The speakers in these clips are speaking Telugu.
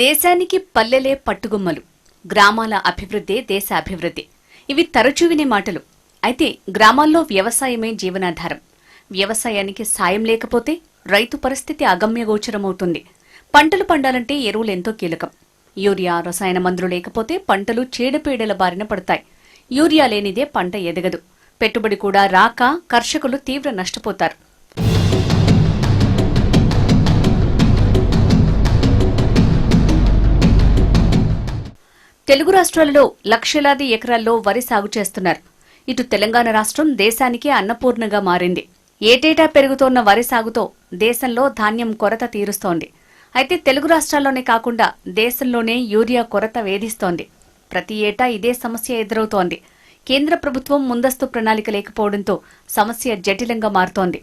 దేశానికి పల్లెలే పట్టుగుమ్మలు, గ్రామాల అభివృద్ధే దేశ అభివృద్ధి. ఇవి తరచూ వినే మాటలు. అయితే గ్రామాల్లో వ్యవసాయమే జీవనాధారం. వ్యవసాయానికి సాయం లేకపోతే రైతు పరిస్థితి అగమ్యగోచరమవుతుంది. పంటలు పండాలంటే ఎరువులెంతో కీలకం. యూరియా, రసాయన మందులు లేకపోతే పంటలు చీడపీడల బారిన పడతాయి. యూరియా లేనిదే పంట ఎదగదు. పెట్టుబడి కూడా రాక కర్షకులు తీవ్ర నష్టపోతారు. తెలుగు రాష్ట్రాలలో లక్షలాది ఎకరాల్లో వరి సాగు చేస్తున్నారు. ఇటు తెలంగాణ రాష్ట్రం దేశానికే అన్నపూర్ణగా మారింది. ఏటేటా పెరుగుతోన్న వరి సాగుతో దేశంలో ధాన్యం కొరత తీరుస్తోంది. అయితే తెలుగు రాష్ట్రాల్లోనే కాకుండా దేశంలోనే యూరియా కొరత వేధిస్తోంది. ప్రతి ఏటా ఇదే సమస్య ఎదురవుతోంది. కేంద్ర ప్రభుత్వం ముందస్తు ప్రణాళిక లేకపోవడంతో సమస్య జటిలంగా మారుతోంది.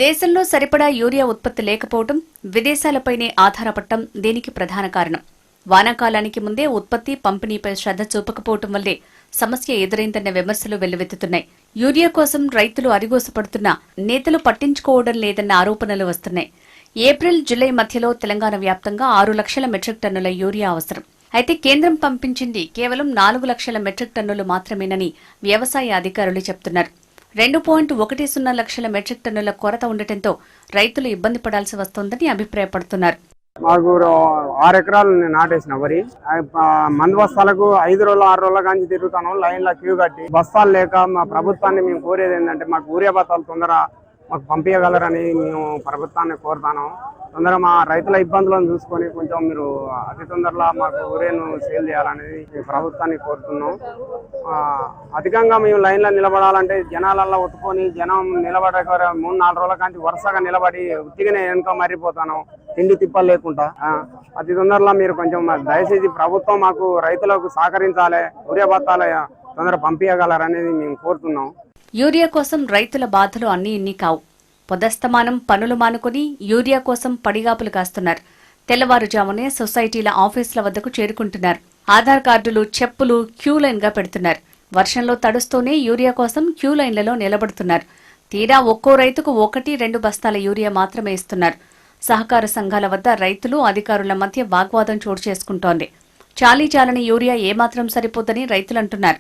దేశంలో సరిపడా యూరియా ఉత్పత్తి లేకపోవడం, విదేశాలపైనే ఆధారపడటం దీనికి ప్రధాన కారణం. వానాకాలానికి ముందే ఉత్పత్తి, పంపిణీపై శ్రద్ధ చూపకపోవటం వల్లే సమస్య ఎదురైందన్న విమర్శలు వెల్లువెత్తుతున్నాయి. యూరియా కోసం రైతులు అరిగోసపడుతున్నా నేతలు పట్టించుకోవడం లేదన్న ఆరోపణలు వస్తున్నాయి. ఏప్రిల్, జులై మధ్యలో తెలంగాణ వ్యాప్తంగా 6 లక్షల మెట్రిక్ టన్నుల యూరియా అవసరం. అయితే కేంద్రం పంపించింది కేవలం 4 లక్షల మెట్రిక్ టన్నులు మాత్రమేనని వ్యవసాయ అధికారులు చెబుతున్నారు. 2.10 లక్షల మెట్రిక్ టన్నుల కొరత ఉండటంతో రైతులు ఇబ్బంది పడాల్సి వస్తోందని అభిప్రాయపడుతున్నారు. మాకు 6 ఎకరాలు నేను నాటేసిన వరి. మందు బస్తాలకు 5 రోజులు 6 రోజుల కానీ తిరుగుతాను లైన్లో క్యూ కట్టి. బస్తాలు లేక మా ప్రభుత్వాన్ని మేము కోరేది ఏంటంటే మాకు యూరియా బస్తాలు తొందర మాకు పంపించగలరని మేము ప్రభుత్వాన్ని కోరుతాను. తొందరగా మా రైతుల ఇబ్బందులను చూసుకొని కొంచెం మీరు అతి తొందరలో మాకు యూరియాను సేల్ చేయాలనేది ప్రభుత్వాన్ని కోరుతున్నాం. అధికంగా మేము లైన్లో నిలబడాలంటే జనాలలో ఒత్తుకొని జనం నిలబడే 3-4 రోజుల కానీ వరుసగా నిలబడి ఉత్తిగానే వెనుక మర్రిపోతాను, తిండి తిప్పలు లేకుండా. అతి తొందరలో మీరు కొంచెం దయచేసి ప్రభుత్వం మాకు రైతులకు సహకరించాలి, యూరియా బస్తాలు తొందర పంపించగలరనేది మేము కోరుతున్నాం. యూరియా కోసం రైతుల బాధలు అన్నీ ఇన్ని కావు. పొదస్తమానం పనులు మానుకుని యూరియా కోసం పడిగాపులు కాస్తున్నారు. తెల్లవారుజామునే సొసైటీల ఆఫీసుల వద్దకు చేరుకుంటున్నారు. ఆధార్ కార్డులు, చెప్పులు క్యూ లైన్ గా పెడుతున్నారు. వర్షంలో తడుస్తూనే యూరియా కోసం క్యూ లైన్లలో నిలబడుతున్నారు. తీరా ఒక్కో రైతుకు 1-2 బస్తాల యూరియా మాత్రమే ఇస్తున్నారు. సహకార సంఘాల వద్ద రైతులు, అధికారుల మధ్య వాగ్వాదం చోటు చేసుకుంటోంది. చాలీ చాలని యూరియా ఏమాత్రం సరిపోదని రైతులంటున్నారు.